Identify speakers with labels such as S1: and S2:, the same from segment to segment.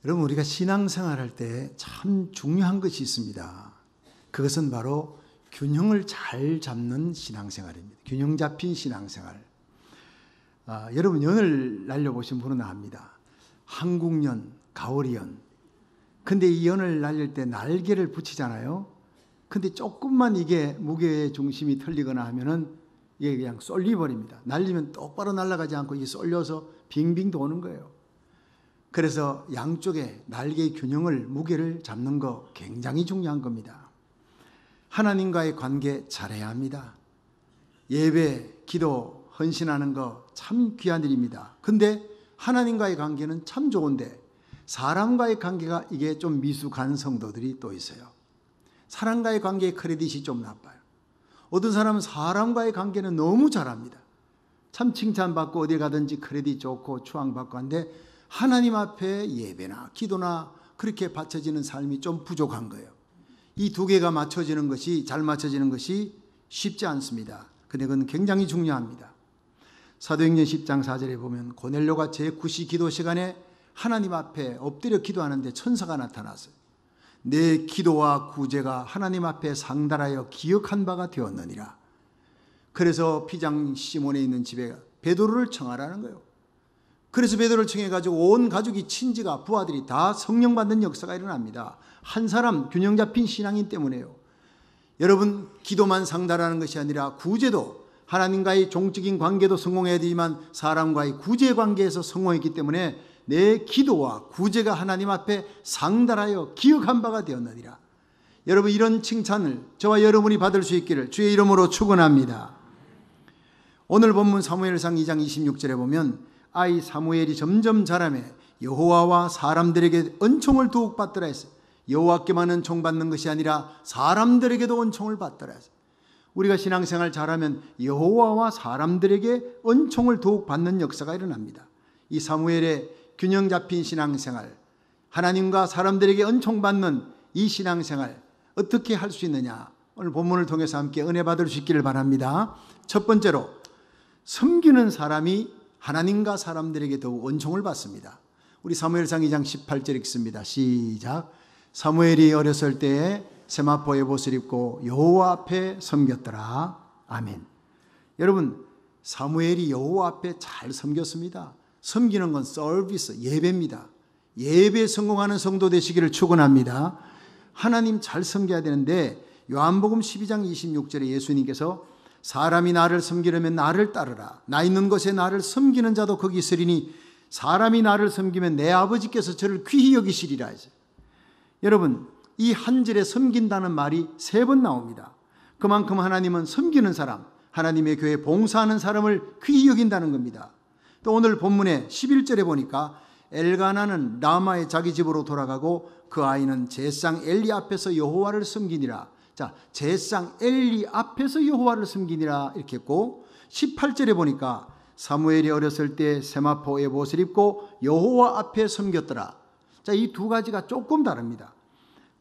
S1: 여러분, 우리가 신앙생활 할 때 참 중요한 것이 있습니다. 그것은 바로 균형을 잘 잡는 신앙생활입니다. 균형 잡힌 신앙생활. 여러분, 연을 날려보신 분은 압니다. 한국연, 가오리연. 근데 이 연을 날릴 때 날개를 붙이잖아요. 근데 조금만 이게 무게의 중심이 틀리거나 하면은 이게 그냥 쏠리버립니다. 날리면 똑바로 날아가지 않고 이게 쏠려서 빙빙 도는 거예요. 그래서 양쪽에 날개의 균형을, 무게를 잡는 거 굉장히 중요한 겁니다. 하나님과의 관계 잘해야 합니다. 예배, 기도, 헌신하는 거 참 귀한 일입니다. 근데 하나님과의 관계는 참 좋은데 사람과의 관계가 이게 좀 미숙한 성도들이 또 있어요. 사람과의 관계의 크레딧이 좀 나빠요. 어떤 사람은 사람과의 관계는 너무 잘합니다. 참 칭찬받고 어디 가든지 크레딧 좋고 추앙받고 한데 하나님 앞에 예배나 기도나 그렇게 바쳐지는 삶이 좀 부족한 거예요. 이 두 개가 맞춰지는 것이, 잘 맞춰지는 것이 쉽지 않습니다. 근데 그건 굉장히 중요합니다. 사도행전 10장 4절에 보면 고넬료가 제9시 기도 시간에 하나님 앞에 엎드려 기도하는데 천사가 나타났어요. 내 기도와 구제가 하나님 앞에 상달하여 기억한 바가 되었느니라. 그래서 피장 시몬에 있는 집에 베드로를 청하라는 거예요. 그래서 베드로를 청해가지고 온 가족이, 친지가, 부하들이 다 성령 받는 역사가 일어납니다. 한 사람 균형 잡힌 신앙인 때문에요. 여러분, 기도만 상달하는 것이 아니라 구제도, 하나님과의 종적인 관계도 성공해야 되지만 사람과의 구제 관계에서 성공했기 때문에 내 기도와 구제가 하나님 앞에 상달하여 기억한 바가 되었느니라. 여러분, 이런 칭찬을 저와 여러분이 받을 수 있기를 주의 이름으로 축원합니다. 오늘 본문 사무엘상 2장 26절에 보면 아이 사무엘이 점점 자라매 여호와와 사람들에게 은총을 더욱 받더라 했어요. 여호와께만 은총받는 것이 아니라 사람들에게도 은총을 받더라 했어요. 우리가 신앙생활 잘하면 여호와와 사람들에게 은총을 더욱 받는 역사가 일어납니다. 이 사무엘의 균형 잡힌 신앙생활, 하나님과 사람들에게 은총받는 이 신앙생활 어떻게 할 수 있느냐, 오늘 본문을 통해서 함께 은혜 받을 수 있기를 바랍니다. 첫 번째로, 섬기는 사람이 하나님과 사람들에게 더욱 은총을 받습니다. 우리 사무엘상 2장 18절 읽습니다. 시작. 사무엘이 어렸을 때에 세마포 에봇을 입고 여호와 앞에 섬겼더라. 아멘. 여러분, 사무엘이 여호와 앞에 잘 섬겼습니다. 섬기는 건 서비스, 예배입니다. 예배에 성공하는 성도 되시기를 축원합니다. 하나님 잘 섬겨야 되는데 요한복음 12장 26절에 예수님께서 사람이 나를 섬기려면 나를 따르라. 나 있는 곳에 나를 섬기는 자도 거기 있으리니 사람이 나를 섬기면 내 아버지께서 저를 귀히 여기시리라 했어요. 여러분, 이 한 절에 섬긴다는 말이 3번 나옵니다. 그만큼 하나님은 섬기는 사람, 하나님의 교회에 봉사하는 사람을 귀히 여긴다는 겁니다. 또 오늘 본문의 11절에 보니까 엘가나는 라마의 자기 집으로 돌아가고 그 아이는 제상 엘리 앞에서 여호와를 섬기니라. 자, 제상 엘리 앞에서 여호와를 섬기니라 이렇게 했고, 18절에 보니까 사무엘이 어렸을 때 세마포 에봇을 입고 여호와 앞에 섬겼더라. 자, 이 두 가지가 조금 다릅니다.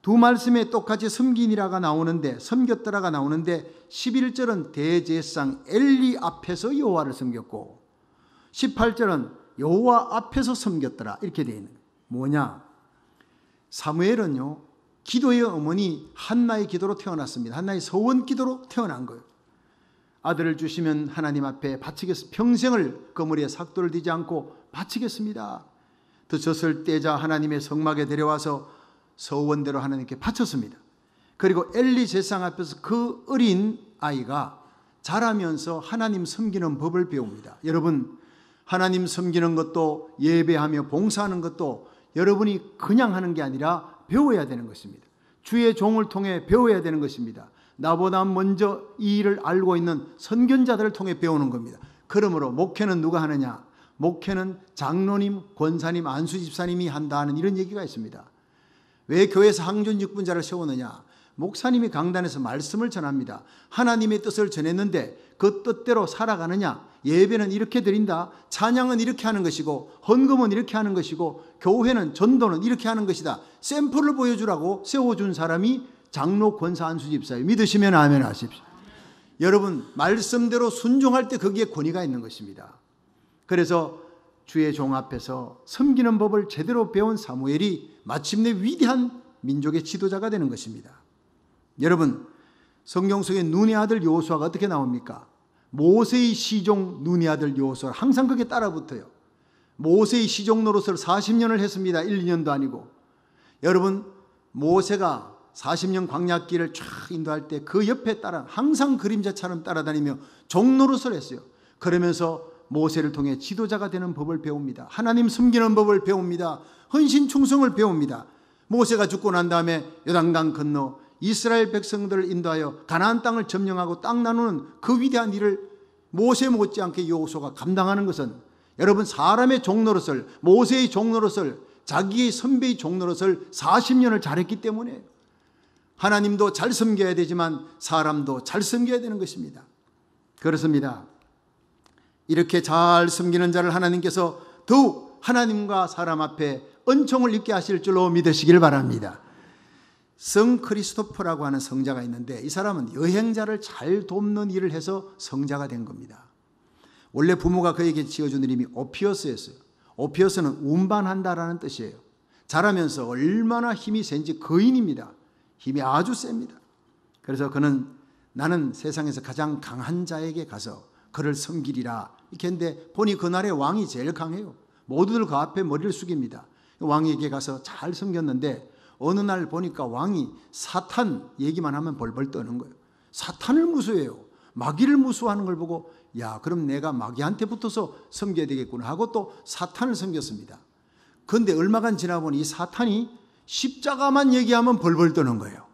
S1: 두 말씀에 똑같이 섬기니라가 나오는데, 섬겼더라가 나오는데 11절은 대제상 엘리 앞에서 여호와를 섬겼고 18절은 여호와 앞에서 섬겼더라 이렇게 되어 있는 거예요. 뭐냐? 사무엘은요, 기도의 어머니 한나의 기도로 태어났습니다. 한나의 서원 기도로 태어난 거예요. 아들을 주시면 하나님 앞에 바치겠습니다. 평생을 그물에 삭도를 뒤지 않고 바치겠습니다. 드셨을 때자 하나님의 성막에 데려와서 서원대로 하나님께 바쳤습니다. 그리고 엘리 제상 앞에서 그 어린 아이가 자라면서 하나님 섬기는 법을 배웁니다. 여러분, 하나님 섬기는 것도 예배하며 봉사하는 것도 여러분이 그냥 하는 게 아니라 배워야 되는 것입니다. 주의 종을 통해 배워야 되는 것입니다. 나보다 먼저 이 일을 알고 있는 선견자들을 통해 배우는 겁니다. 그러므로 목회는 누가 하느냐? 목회는 장로님, 권사님, 안수집사님이 한다 하는 이런 얘기가 있습니다. 왜 교회에서 항존직분자를 세우느냐? 목사님이 강단에서 말씀을 전합니다. 하나님의 뜻을 전했는데 그 뜻대로 살아가느냐? 예배는 이렇게 드린다. 찬양은 이렇게 하는 것이고 헌금은 이렇게 하는 것이고 교회는 전도는 이렇게 하는 것이다. 샘플을 보여주라고 세워준 사람이 장로, 권사, 안수집사예요. 믿으시면 아멘 하십시오. 여러분, 말씀대로 순종할 때 거기에 권위가 있는 것입니다. 그래서 주의 종 앞에서 섬기는 법을 제대로 배운 사무엘이 마침내 위대한 민족의 지도자가 되는 것입니다. 여러분, 성경 속에 눈의 아들 여호수아가 어떻게 나옵니까? 모세의 시종 눈의 아들 여호수아, 항상 그게 따라붙어요. 모세의 시종 노릇을 40년을 했습니다. 1, 2년도 아니고. 여러분, 모세가 40년 광야길을 쫙 인도할 때 그 옆에 따라 항상 그림자처럼 따라다니며 종 노릇을 했어요. 그러면서 모세를 통해 지도자가 되는 법을 배웁니다. 하나님 섬기는 법을 배웁니다. 헌신 충성을 배웁니다. 모세가 죽고 난 다음에 요단강 건너 이스라엘 백성들을 인도하여 가나안 땅을 점령하고 땅 나누는 그 위대한 일을 모세 못지않게 여호수아가 감당하는 것은, 여러분, 사람의 종노릇을, 모세의 종노릇을, 자기의 선배의 종노릇을 40년을 잘했기 때문에 하나님도 잘 섬겨야 되지만 사람도 잘 섬겨야 되는 것입니다. 그렇습니다. 이렇게 잘 섬기는 자를 하나님께서 더욱 하나님과 사람 앞에 은총을 입게 하실 줄로 믿으시길 바랍니다. 성 크리스토퍼라고 하는 성자가 있는데, 이 사람은 여행자를 잘 돕는 일을 해서 성자가 된 겁니다. 원래 부모가 그에게 지어준 이름이 오피어스였어요. 오피어스는 운반한다라는 뜻이에요. 자라면서 얼마나 힘이 센지 거인입니다. 힘이 아주 셉니다. 그래서 그는 나는 세상에서 가장 강한 자에게 가서 그를 섬기리라 이렇게 했는데, 보니 그날의 왕이 제일 강해요. 모두들 그 앞에 머리를 숙입니다. 왕에게 가서 잘 섬겼는데 어느 날 보니까 왕이 사탄 얘기만 하면 벌벌 떠는 거예요. 사탄을 무수해요. 마귀를 무수하는 걸 보고, 야, 그럼 내가 마귀한테 붙어서 섬겨야 되겠구나 하고 또 사탄을 섬겼습니다. 그런데 얼마간 지나보니 이 사탄이 십자가만 얘기하면 벌벌 떠는 거예요.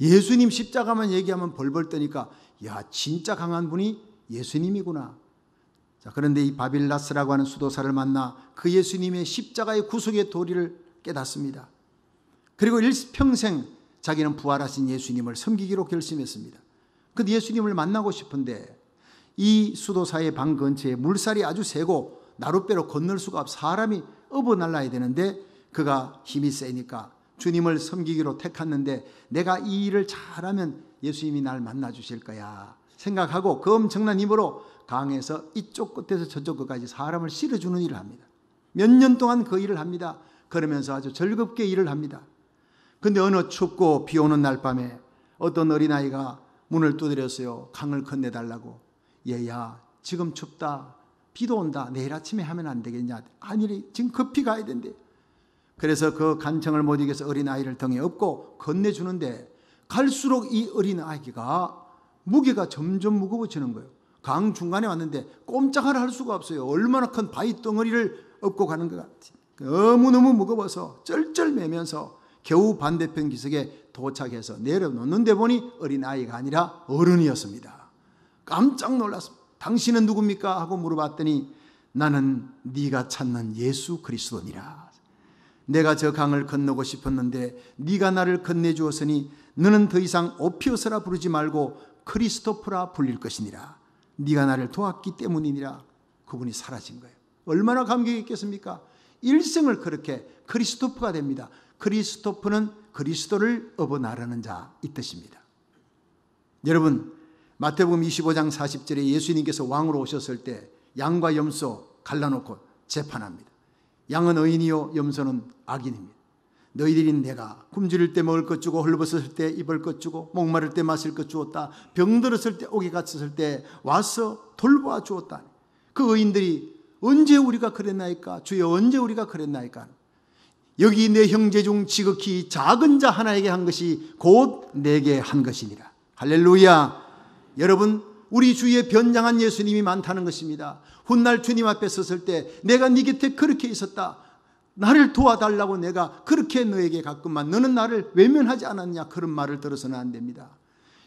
S1: 예수님 십자가만 얘기하면 벌벌 떠니까, 야, 진짜 강한 분이 예수님이구나. 자, 그런데 이 바빌라스라고 하는 수도사를 만나 그 예수님의 십자가의 구속의 도리를 깨닫습니다. 그리고 일평생 자기는 부활하신 예수님을 섬기기로 결심했습니다. 그 예수님을 만나고 싶은데 이 수도사의 방 근처에 물살이 아주 세고 나룻배로 건널 수가 없어 사람이 업어날라야 되는데, 그가 힘이 세니까 주님을 섬기기로 택했는데, 내가 이 일을 잘하면 예수님이 날 만나 주실 거야 생각하고 그 엄청난 힘으로 강에서 이쪽 끝에서 저쪽 끝까지 사람을 실어주는 일을 합니다. 몇 년 동안 그 일을 합니다. 그러면서 아주 즐겁게 일을 합니다. 그런데 어느 춥고 비 오는 날 밤에 어떤 어린아이가 문을 두드렸어요. 강을 건네달라고. 얘야, 지금 춥다, 비도 온다, 내일 아침에 하면 안 되겠냐. 아니, 지금 급히 가야 된대. 그래서 그 간청을 못 이겨서 어린아이를 등에 업고 건네주는데, 갈수록 이 어린아이가 무게가 점점 무거워지는 거예요. 강 중간에 왔는데 꼼짝을 할 수가 없어요. 얼마나 큰 바위 덩어리를 업고 가는 것 같아요. 너무너무 무거워서 쩔쩔매면서 겨우 반대편 기슭에 도착해서 내려놓는데 보니 어린아이가 아니라 어른이었습니다. 깜짝 놀랐습니다. 당신은 누굽니까? 하고 물어봤더니, 나는 네가 찾는 예수 그리스도니라. 내가 저 강을 건너고 싶었는데 네가 나를 건네주었으니 너는 더 이상 오피어스라 부르지 말고 크리스토프라 불릴 것이니라. 네가 나를 도왔기 때문이니라. 그분이 사라진 거예요. 얼마나 감격이 있겠습니까? 일생을 그렇게 크리스토프가 됩니다. 크리스토프는 그리스도를 업어나르는 자 이 뜻입니다. 여러분, 마태복음 25장 40절에 예수님께서 왕으로 오셨을 때 양과 염소 갈라놓고 재판합니다. 양은 의인이요 염소는 악인입니다. 너희들이 내가 굶주릴 때 먹을 것 주고 헐벗었을 때 입을 것 주고 목마를 때 마실 것 주었다. 병들었을 때 옥에 갇혔을 때 와서 돌보아 주었다. 그 의인들이 언제 우리가 그랬나이까? 주여 언제 우리가 그랬나이까? 여기 내 형제 중 지극히 작은 자 하나에게 한 것이 곧 내게 한 것이니라. 할렐루야. 여러분, 우리 주위에 변장한 예수님이 많다는 것입니다. 훗날 주님 앞에 섰을 때 내가 네 곁에 그렇게 있었다, 나를 도와달라고 내가 그렇게 너에게 갔건만 너는 나를 외면하지 않았냐, 그런 말을 들어서는 안 됩니다.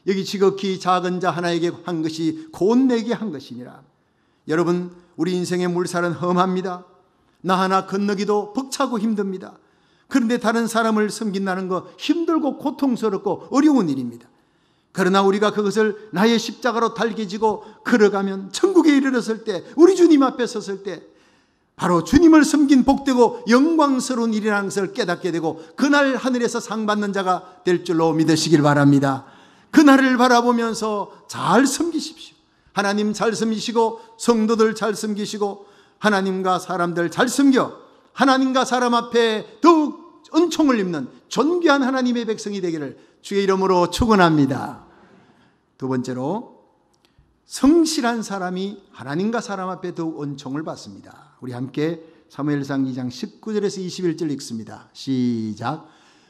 S1: 여기 지극히 작은 자 하나에게 한 것이 곧 내게 한 것이니라. 여러분, 우리 인생의 물살은 험합니다. 나 하나 건너기도 벅차고 힘듭니다. 그런데 다른 사람을 섬긴다는 거 힘들고 고통스럽고 어려운 일입니다. 그러나 우리가 그것을 나의 십자가로 달게 지고 걸어가면 천국에 이르렀을 때, 우리 주님 앞에 섰을 때 바로 주님을 섬긴 복되고 영광스러운 일이라는 것을 깨닫게 되고 그날 하늘에서 상 받는 자가 될 줄로 믿으시길 바랍니다. 그날을 바라보면서 잘 섬기십시오. 하나님 잘 섬기시고 성도들 잘 섬기시고 하나님과 사람들 잘 섬겨 하나님과 사람 앞에 더욱 은총을 입는 존귀한 하나님의 백성이 되기를 주의 이름으로 축원합니다. 두 번째로, 성실한 사람이 하나님과 사람 앞에 더욱 은총을 받습니다. 우리 함께 사무엘상 2장 19절에서 21절 읽습니다. 시작.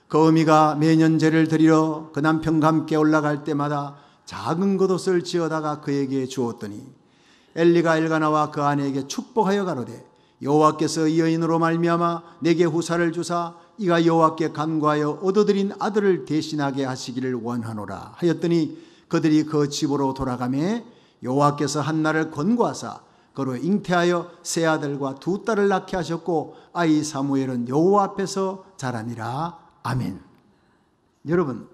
S1: 그 어미가 매년 제를 드리러 그 남편과 함께 올라갈 때마다 작은 겉옷을 지어다가 그에게 주었더니 엘리가 엘가나와 그 아내에게 축복하여 가로되 여호와께서 이 여인으로 말미암아 내게 후사를 주사 이가 여호와께 간구하여 얻어들인 아들을 대신하게 하시기를 원하노라 하였더니 그들이 그 집으로 돌아가매 여호와께서 한나를 권고하사 그로 잉태하여 세 아들과 두 딸을 낳게 하셨고 아이 사무엘은 여호와 앞에서 자라니라. 아멘. 여러분,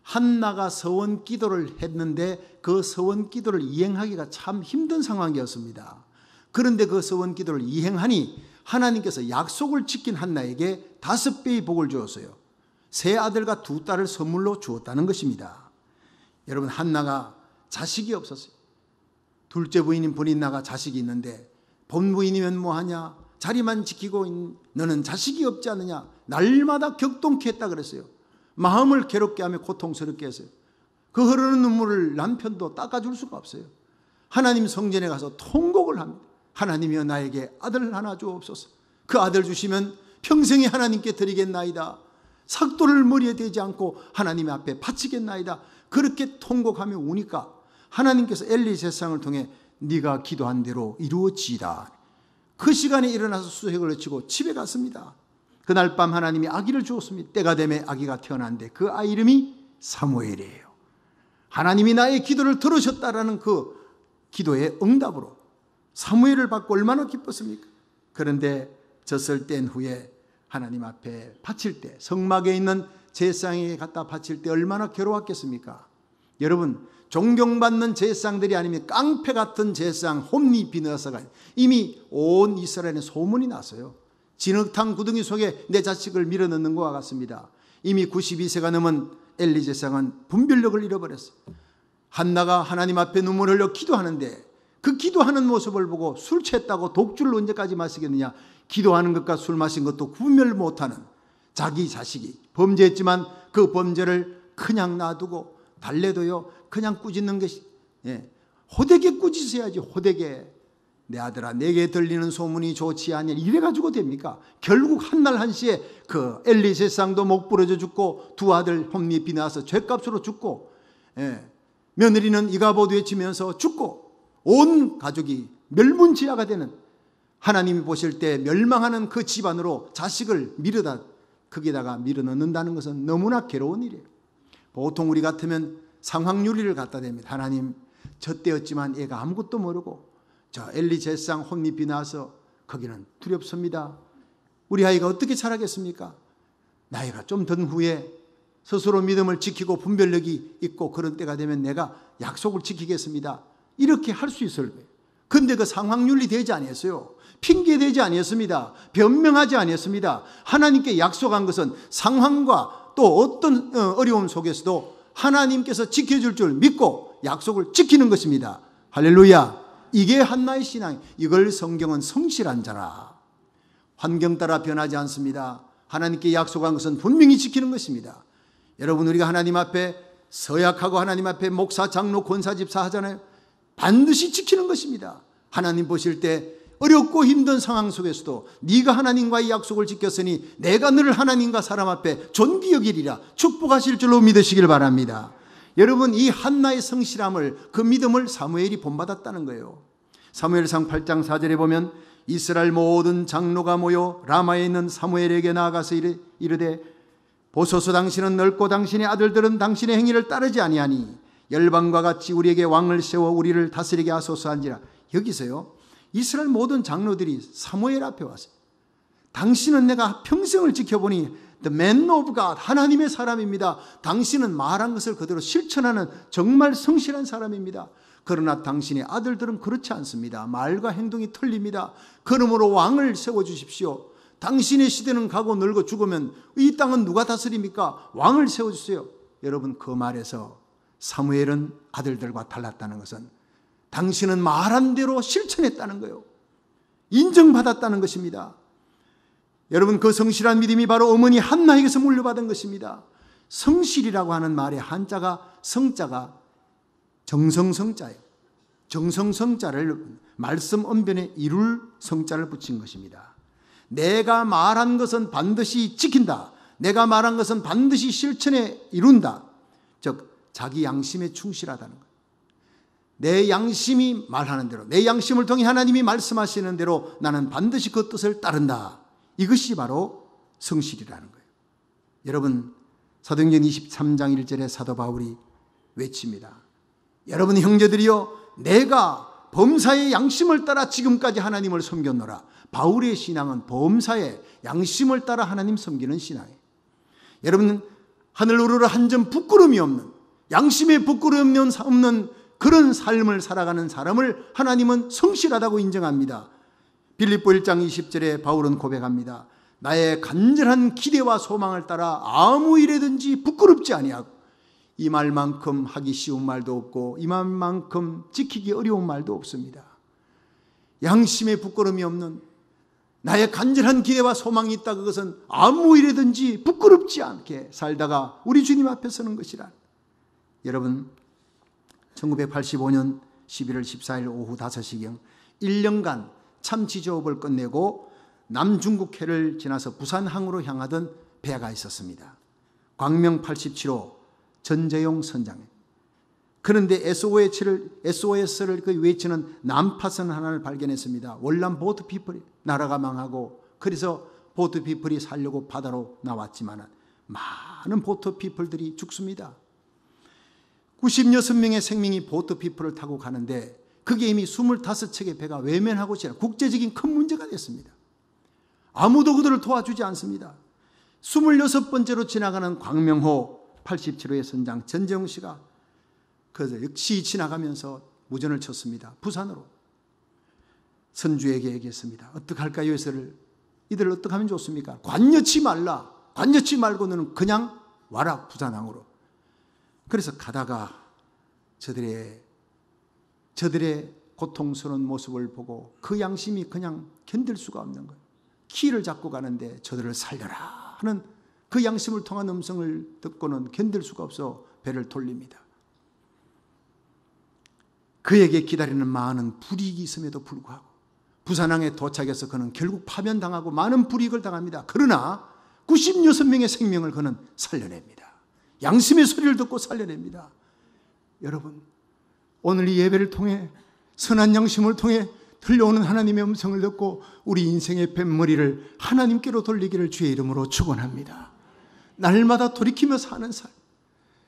S1: 한나가 서원 기도를 했는데 그 서원 기도를 이행하기가 참 힘든 상황이었습니다. 그런데 그 서원 기도를 이행하니 하나님께서 약속을 지킨 한나에게 5배의 복을 주었어요. 세 아들과 두 딸을 선물로 주었다는 것입니다. 여러분, 한나가 자식이 없었어요. 둘째 부인인 브린나가 자식이 있는데 본부인이면 뭐하냐, 자리만 지키고 너는 자식이 없지 않느냐, 날마다 격동케 했다 그랬어요. 마음을 괴롭게 하며 고통스럽게 했어요. 그 흐르는 눈물을 남편도 닦아줄 수가 없어요. 하나님 성전에 가서 통곡을 합니다. 하나님이여 나에게 아들 하나 주옵소서. 그 아들 주시면 평생에 하나님께 드리겠나이다. 삭도를 머리에 대지 않고 하나님 앞에 바치겠나이다. 그렇게 통곡하며 우니까 하나님께서 엘리 제사장을 통해 네가 기도한 대로 이루어지이다. 그 시간에 일어나서 수색을 마치고 집에 갔습니다. 그날 밤 하나님이 아기를 주었습니다. 때가 되매 아기가 태어났는데 그 아이 이름이 사무엘이에요. 하나님이 나의 기도를 들으셨다라는 그 기도의 응답으로 사무엘을 받고 얼마나 기뻤습니까? 그런데 젖을 뗀 후에 하나님 앞에 바칠 때, 성막에 있는 제사장에게 갖다 바칠 때 얼마나 괴로웠겠습니까? 여러분, 존경받는 제사장들이 아니면 깡패 같은 제사장 홈니 비느하사가 이미 온 이스라엘에 소문이 났어요. 진흙탕 구덩이 속에 내 자식을 밀어넣는 것과 같습니다. 이미 92세가 넘은 엘리 제사장은 분별력을 잃어버렸어요. 한나가 하나님 앞에 눈물을 흘려 기도하는데 그 기도하는 모습을 보고 술 취했다고 독주를 언제까지 마시겠느냐, 기도하는 것과 술 마신 것도 구별 못하는 자기 자식이 범죄했지만 그 범죄를 그냥 놔두고 달래도요 그냥 꾸짖는 것이, 호되게 꾸짖어야지. 호되게 내 아들아 내게 들리는 소문이 좋지 아니냐 이래가지고 됩니까? 결국 한날 한시에 그 엘리 제사장도 목 부러져 죽고 두 아들 홈리 비나서 죗값으로 죽고, 며느리는 이가봇 외치면서 죽고 온 가족이 멸문지하가 되는, 하나님이 보실 때 멸망하는 그 집안으로 자식을 거기다가 밀어넣는다는 것은 너무나 괴로운 일이에요. 보통 우리 같으면 상황유리를 갖다 댑니다. 하나님, 젖되었지만 얘가 아무것도 모르고 저 엘리 제사장 혼잎이 나서 거기는 두렵습니다. 우리 아이가 어떻게 자라겠습니까? 나이가 좀 든 후에 스스로 믿음을 지키고 분별력이 있고 그런 때가 되면 내가 약속을 지키겠습니다. 이렇게 할 수 있을 거예요. 근데 그 상황윤리 되지 아니었어요. 핑계되지 아니었습니다. 변명하지 아니었습니다. 하나님께 약속한 것은 상황과 또 어떤 어려움 속에서도 하나님께서 지켜줄 줄 믿고 약속을 지키는 것입니다. 할렐루야. 이게 한나의 신앙. 이걸 성경은 성실한 자라. 환경 따라 변하지 않습니다. 하나님께 약속한 것은 분명히 지키는 것입니다. 여러분, 우리가 하나님 앞에 서약하고 하나님 앞에 목사, 장로, 권사, 집사 하잖아요. 반드시 지키는 것입니다. 하나님 보실 때 어렵고 힘든 상황 속에서도 네가 하나님과의 약속을 지켰으니 내가 너를 하나님과 사람 앞에 존귀 여기리라 축복하실 줄로 믿으시길 바랍니다. 여러분, 이 한나의 성실함을, 그 믿음을 사무엘이 본받았다는 거예요. 사무엘상 8장 4절에 보면 이스라엘 모든 장로가 모여 라마에 있는 사무엘에게 나아가서 이르되 보소서, 당신은 넓고 당신의 아들들은 당신의 행위를 따르지 아니하니 열방과 같이 우리에게 왕을 세워 우리를 다스리게 하소서 한지라. 여기서요, 이스라엘 모든 장로들이 사무엘 앞에 왔어요. 당신은 내가 평생을 지켜보니 The man of God, 하나님의 사람입니다. 당신은 말한 것을 그대로 실천하는 정말 성실한 사람입니다. 그러나 당신의 아들들은 그렇지 않습니다. 말과 행동이 틀립니다. 그러므로 왕을 세워주십시오. 당신의 시대는 가고 늙어 죽으면 이 땅은 누가 다스립니까? 왕을 세워주세요. 여러분, 그 말에서 사무엘은 아들들과 달랐다는 것은 당신은 말한 대로 실천했다는 거예요. 인정받았다는 것입니다. 여러분, 그 성실한 믿음이 바로 어머니 한나에게서 물려받은 것입니다. 성실이라고 하는 말의 한자가, 성자가 정성성자예요. 정성성자를 말씀 언변에 이룰 성자를 붙인 것입니다. 내가 말한 것은 반드시 지킨다. 내가 말한 것은 반드시 실천에 이룬다. 즉 자기 양심에 충실하다는 것. 내 양심이 말하는 대로, 내 양심을 통해 하나님이 말씀하시는 대로 나는 반드시 그 뜻을 따른다. 이것이 바로 성실이라는 거예요. 여러분, 사도행전 23장 1절에 사도 바울이 외칩니다. 여러분 형제들이여, 내가 범사의 양심을 따라 지금까지 하나님을 섬겼노라. 바울의 신앙은 범사의 양심을 따라 하나님 섬기는 신앙이에요. 여러분, 하늘 우러러 한 점 부끄러움이 없는, 양심에 부끄러움이 없는 그런 삶을 살아가는 사람을 하나님은 성실하다고 인정합니다. 빌립보 1장 20절에 바울은 고백합니다. 나의 간절한 기대와 소망을 따라 아무 일에든지 부끄럽지 아니하고, 이 말만큼 하기 쉬운 말도 없고 이 말만큼 지키기 어려운 말도 없습니다. 양심에 부끄러움이 없는 나의 간절한 기대와 소망이 있다. 그것은 아무 일에든지 부끄럽지 않게 살다가 우리 주님 앞에 서는 것이라. 여러분, 1985년 11월 14일 오후 5시경 1년간 참치 조업을 끝내고 남중국해를 지나서 부산항으로 향하던 배가 있었습니다. 광명 87호 전재용 선장에. 그런데 SOS를 외치는 난파선 하나를 발견했습니다. 월남 보트피플이 나라가 망하고, 그래서 보트피플이 살려고 바다로 나왔지만 많은 보트피플들이 죽습니다. 96명의 생명이 보트피플을 타고 가는데 그게 이미 25척의 배가 외면하고 지나 국제적인 큰 문제가 됐습니다. 아무도 그들을 도와주지 않습니다. 26번째로 지나가는 광명호 87호의 선장 전재용 씨가 그 역시 지나가면서 무전을 쳤습니다. 부산으로. 선주에게 얘기했습니다. 어떡할까요? 이들을 어떻게 하면 좋습니까? 관여치 말라. 관여치 말고는 그냥 와라, 부산항으로. 그래서 가다가 저들의 고통스러운 모습을 보고 그 양심이 그냥 견딜 수가 없는 거예요. 키를 잡고 가는데 저들을 살려라 하는 그 양심을 통한 음성을 듣고는 견딜 수가 없어 배를 돌립니다. 그에게 기다리는 많은 불이익이 있음에도 불구하고 부산항에 도착해서 그는 결국 파면당하고 많은 불이익을 당합니다. 그러나 96명의 생명을 그는 살려냅니다. 양심의 소리를 듣고 살려냅니다. 여러분, 오늘 이 예배를 통해 선한 양심을 통해 들려오는 하나님의 음성을 듣고 우리 인생의 뱃머리를 하나님께로 돌리기를 주의 이름으로 축원합니다. 날마다 돌이키며 사는 삶,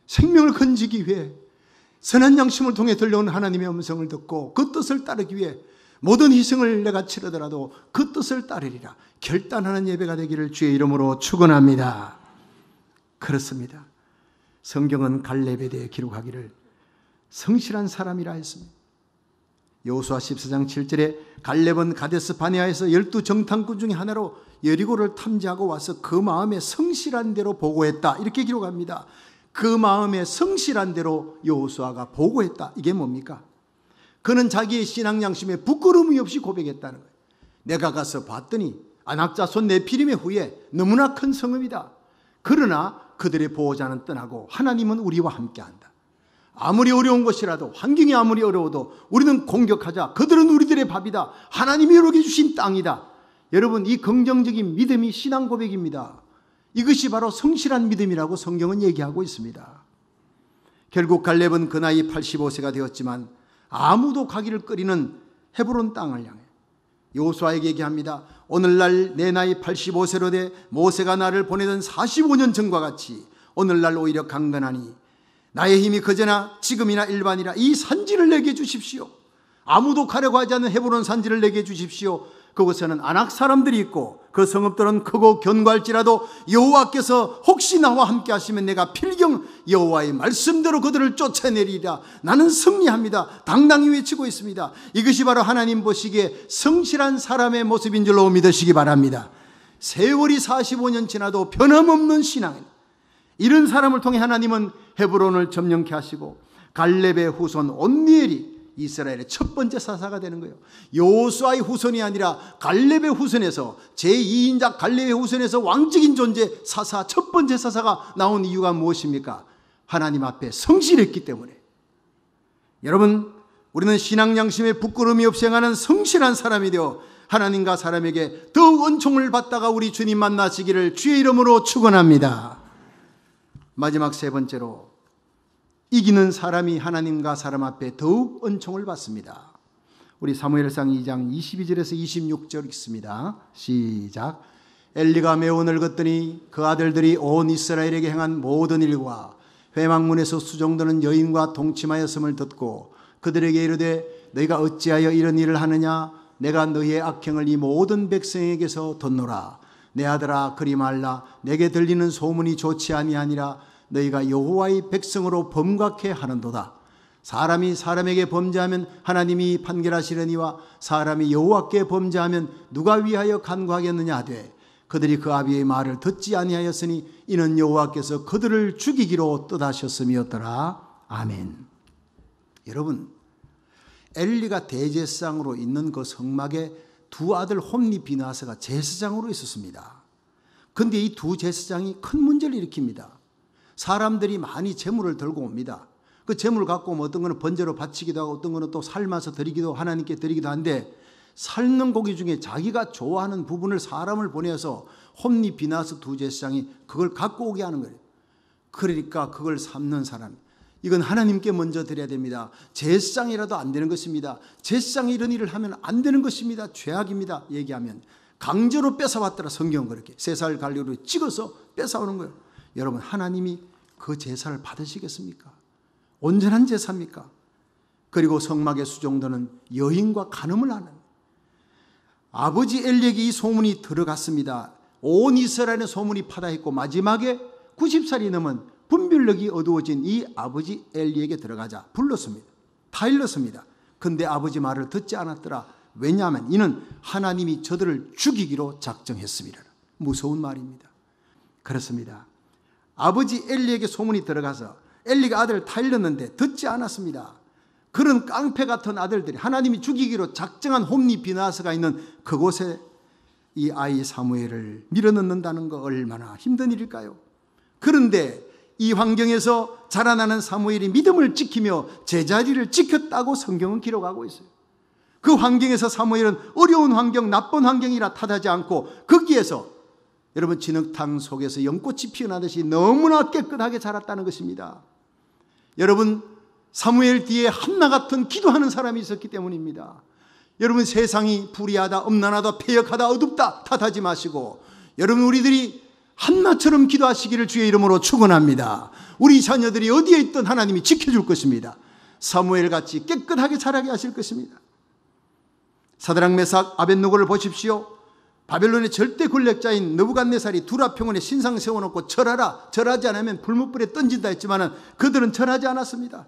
S1: 생명을 건지기 위해 선한 양심을 통해 들려오는 하나님의 음성을 듣고 그 뜻을 따르기 위해 모든 희생을 내가 치르더라도 그 뜻을 따르리라 결단하는 예배가 되기를 주의 이름으로 축원합니다. 그렇습니다. 성경은 갈렙에 대해 기록하기를 성실한 사람이라 했습니다. 여호수아 14장 7절에 갈렙은 가데스 바네아에서 12정탐꾼 중에 하나로 여리고를 탐지하고 와서 그 마음에 성실한 대로 보고했다. 이렇게 기록합니다. 그 마음에 성실한 대로 여호수아가 보고했다. 이게 뭡니까? 그는 자기의 신앙 양심에 부끄러움이 없이 고백했다는 거예요. 내가 가서 봤더니 안악자손 네피림의 후에 너무나 큰 성읍이다. 그러나 그들의 보호자는 떠나고 하나님은 우리와 함께한다. 아무리 어려운 것이라도, 환경이 아무리 어려워도 우리는 공격하자. 그들은 우리들의 밥이다. 하나님이 우리에게 주신 땅이다. 여러분, 이 긍정적인 믿음이 신앙 고백입니다. 이것이 바로 성실한 믿음이라고 성경은 얘기하고 있습니다. 결국 갈렙은 그 나이 85세가 되었지만 아무도 가기를 꺼리는 헤브론 땅을 향해 여호수아에게 얘기합니다. 오늘날 내 나이 85세로 돼 모세가 나를 보내던 45년 전과 같이 오늘날 오히려 강건하니 나의 힘이 그제나 지금이나 일반이라 이 산지를 내게 주십시오. 아무도 가려고 하지 않는 헤브론 산지를 내게 주십시오. 그곳에는 아낙 사람들이 있고 그 성읍들은 크고 견고할지라도 여호와께서 혹시 나와 함께 하시면 내가 필경 여호와의 말씀대로 그들을 쫓아내리리라. 나는 승리합니다. 당당히 외치고 있습니다. 이것이 바로 하나님 보시기에 성실한 사람의 모습인 줄로 믿으시기 바랍니다. 세월이 45년 지나도 변함없는 신앙, 이런 사람을 통해 하나님은 헤브론을 점령케 하시고 갈렙의 후손 온니엘이 이스라엘의 첫 번째 사사가 되는 거예요. 여호수아의 후손이 아니라 갈렙의 후손에서, 제2인자 갈렙의 후손에서 왕적인 존재 사사, 첫 번째 사사가 나온 이유가 무엇입니까? 하나님 앞에 성실했기 때문에. 여러분, 우리는 신앙 양심에 부끄러움이 없이 행하는 성실한 사람이 되어 하나님과 사람에게 더욱 은총을 받다가 우리 주님 만나시기를 주의 이름으로 축원합니다. 마지막 세 번째로, 이기는 사람이 하나님과 사람 앞에 더욱 은총을 받습니다. 우리 사무엘상 2장 22절에서 26절 읽습니다. 시작. 엘리가 매우 늙었더니 그 아들들이 온 이스라엘에게 행한 모든 일과 회막문에서 수종드는 여인과 동침하였음을 듣고 그들에게 이르되 너희가 어찌하여 이런 일을 하느냐? 내가 너희의 악행을 이 모든 백성에게서 듣노라. 내 아들아, 그리 말라. 내게 들리는 소문이 좋지 아니하니라. 너희가 여호와의 백성으로 범각해 하는도다. 사람이 사람에게 범죄하면 하나님이 판결하시려니와 사람이 여호와께 범죄하면 누가 위하여 간구하겠느냐 하되 그들이 그 아비의 말을 듣지 아니하였으니 이는 여호와께서 그들을 죽이기로 뜻하셨음이었더라. 아멘. 여러분, 엘리가 대제사장으로 있는 그 성막에 두 아들 홈니 비나스가 제사장으로 있었습니다. 그런데 이 두 제사장이 큰 문제를 일으킵니다. 사람들이 많이 재물을 들고 옵니다. 그 재물을 갖고 오면 어떤 거는 번제로 바치기도 하고 어떤 거는 또 삶아서 드리기도, 하나님께 드리기도 한데, 삶는 고기 중에 자기가 좋아하는 부분을 사람을 보내서 홈니 비나스 두 제사장이 그걸 갖고 오게 하는 거예요. 그러니까 그걸 삶는 사람, 이건 하나님께 먼저 드려야 됩니다. 제사장이라도 안 되는 것입니다. 제사장이 이런 일을 하면 안 되는 것입니다. 죄악입니다. 얘기하면 강제로 뺏어왔더라. 성경은 그렇게 3살 갈리로 찍어서 뺏어오는 거예요. 여러분, 하나님이 그 제사를 받으시겠습니까? 온전한 제사입니까? 그리고 성막에 수종드는 여인과 간음을 하는, 아버지 엘리에게 이 소문이 들어갔습니다. 온 이스라엘의 소문이 파다했고 마지막에 90살이 넘은 분별력이 어두워진 이 아버지 엘리에게 들어가자 불렀습니다. 다 일렀습니다. 근데 아버지 말을 듣지 않았더라. 왜냐하면 이는 하나님이 저들을 죽이기로 작정했습니다. 무서운 말입니다. 그렇습니다. 아버지 엘리에게 소문이 들어가서 엘리가 아들을 다 일렀는데 듣지 않았습니다. 그런 깡패 같은 아들들이 하나님이 죽이기로 작정한 홈니 비나스가 있는 그곳에 이 아이 사무엘을 밀어넣는다는 거 얼마나 힘든 일일까요? 그런데 이 환경에서 자라나는 사무엘이 믿음을 지키며 제자리를 지켰다고 성경은 기록하고 있어요. 그 환경에서 사무엘은 어려운 환경, 나쁜 환경이라 탓하지 않고 거기에서 여러분 진흙탕 속에서 연꽃이 피어나듯이 너무나 깨끗하게 자랐다는 것입니다. 여러분, 사무엘 뒤에 한나 같은 기도하는 사람이 있었기 때문입니다. 여러분, 세상이 불의하다, 음란하다, 패역하다, 어둡다 탓하지 마시고 여러분, 우리들이 한나처럼 기도하시기를 주의 이름으로 축원합니다. 우리 자녀들이 어디에 있든 하나님이 지켜줄 것입니다. 사무엘같이 깨끗하게 자라게 하실 것입니다. 사드락 메삭 아벳느고를 보십시오. 바벨론의 절대 권력자인 느부갓네살이 두라평원에 신상 세워놓고 절하라, 절하지 않으면 불못불에 던진다 했지만 그들은 절하지 않았습니다.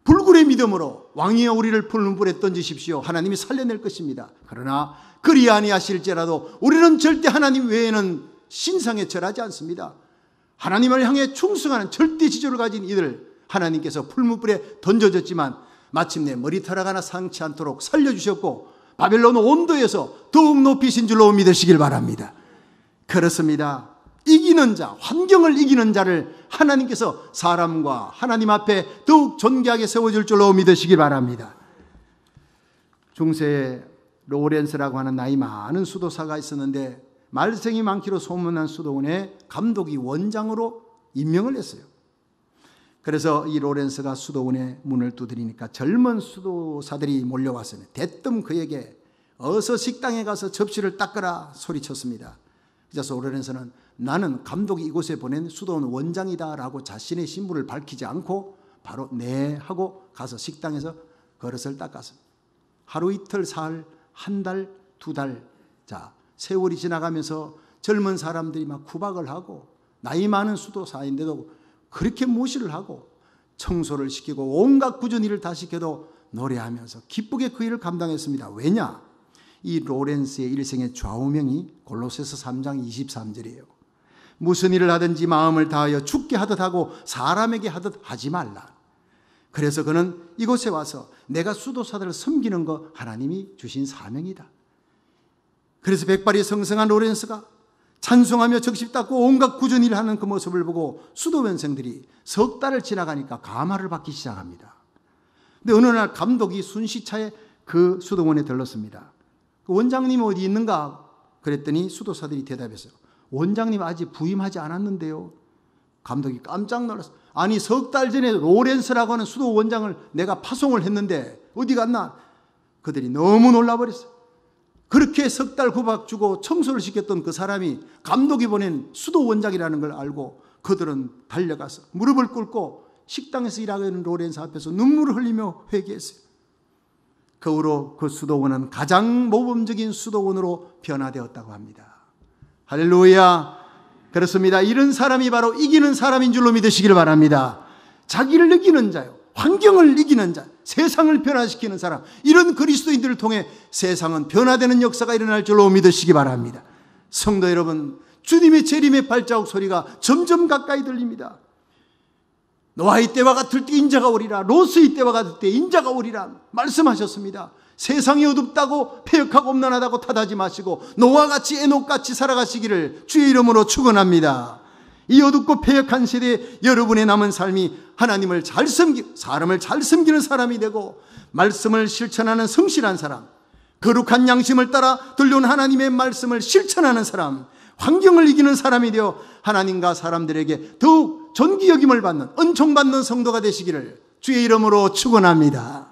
S1: 불굴의 믿음으로 왕이여 우리를 불문불에 던지십시오. 하나님이 살려낼 것입니다. 그러나 그리 아니하실지라도 우리는 절대 하나님 외에는 신상에 절하지 않습니다. 하나님을 향해 충성하는 절대 지조를 가진 이들, 하나님께서 풀무불에 던져졌지만 마침내 머리털 하나 상치 않도록 살려주셨고 바벨론 온도에서 더욱 높이신 줄로 믿으시길 바랍니다. 그렇습니다. 이기는 자, 환경을 이기는 자를 하나님께서 사람과 하나님 앞에 더욱 존귀하게 세워줄 줄로 믿으시길 바랍니다. 중세에 로렌스라고 하는 나이 많은 수도사가 있었는데 말썽이 많기로 소문난 수도원의 감독이 원장으로 임명을 했어요. 그래서 이 로렌스가 수도원의 문을 두드리니까 젊은 수도사들이 몰려왔어요. 대뜸 그에게 어서 식당에 가서 접시를 닦으라 소리쳤습니다. 그래서 로렌스는 나는 감독이 이곳에 보낸 수도원 원장이다 라고 자신의 신분을 밝히지 않고 바로 네 하고 가서 식당에서 그릇을 닦았습니다. 하루 이틀 사흘, 한 달, 두 달, 자 세월이 지나가면서 젊은 사람들이 막 구박을 하고 나이 많은 수도사인데도 그렇게 무시를 하고 청소를 시키고 온갖 굳은 일을 다 시켜도 노래하면서 기쁘게 그 일을 감당했습니다. 왜냐? 이 로렌스의 일생의 좌우명이 골로새서 3장 23절이에요. 무슨 일을 하든지 마음을 다하여 죽게 하듯 하고 사람에게 하듯 하지 말라. 그래서 그는 이곳에 와서 내가 수도사들을 섬기는 거 하나님이 주신 사명이다. 그래서 백발이 성성한 로렌스가 찬송하며 적십 닦고 온갖 꾸준히 일하는 그 모습을 보고 수도원생들이 석 달을 지나가니까 감화를 받기 시작합니다. 근데 어느 날 감독이 순시차에 그 수도원에 들렀습니다. 그 원장님이 어디 있는가? 그랬더니 수도사들이 대답했어요. 원장님 아직 부임하지 않았는데요. 감독이 깜짝 놀랐어요. 아니 석 달 전에 로렌스라고 하는 수도 원장을 내가 파송을 했는데 어디 갔나? 그들이 너무 놀라버렸어요. 그렇게 석 달 구박 주고 청소를 시켰던 그 사람이 감독이 보낸 수도 원장이라는 걸 알고 그들은 달려가서 무릎을 꿇고 식당에서 일하고 있는 로렌스 앞에서 눈물을 흘리며 회개했어요. 그 후로 그 수도원은 가장 모범적인 수도원으로 변화되었다고 합니다. 할렐루야. 그렇습니다. 이런 사람이 바로 이기는 사람인 줄로 믿으시길 바랍니다. 자기를 이기는 자요, 환경을 이기는 자, 세상을 변화시키는 사람, 이런 그리스도인들을 통해 세상은 변화되는 역사가 일어날 줄로 믿으시기 바랍니다. 성도 여러분, 주님의 재림의 발자국 소리가 점점 가까이 들립니다. 노아의 때와 같을 때 인자가 오리라, 롯의 때와 같을 때 인자가 오리라 말씀하셨습니다. 세상이 어둡다고 패역하고 엄난하다고 탓하지 마시고 노아같이 에녹같이 살아가시기를 주의 이름으로 축원합니다. 이 어둡고 패역한 세대에 여러분의 남은 삶이 하나님을 잘 섬기고 사람을 잘 섬기는 사람이 되고 말씀을 실천하는 성실한 사람, 거룩한 양심을 따라 들려온 하나님의 말씀을 실천하는 사람, 환경을 이기는 사람이 되어 하나님과 사람들에게 더욱 존귀 여김을 받는, 은총받는 성도가 되시기를 주의 이름으로 축원합니다.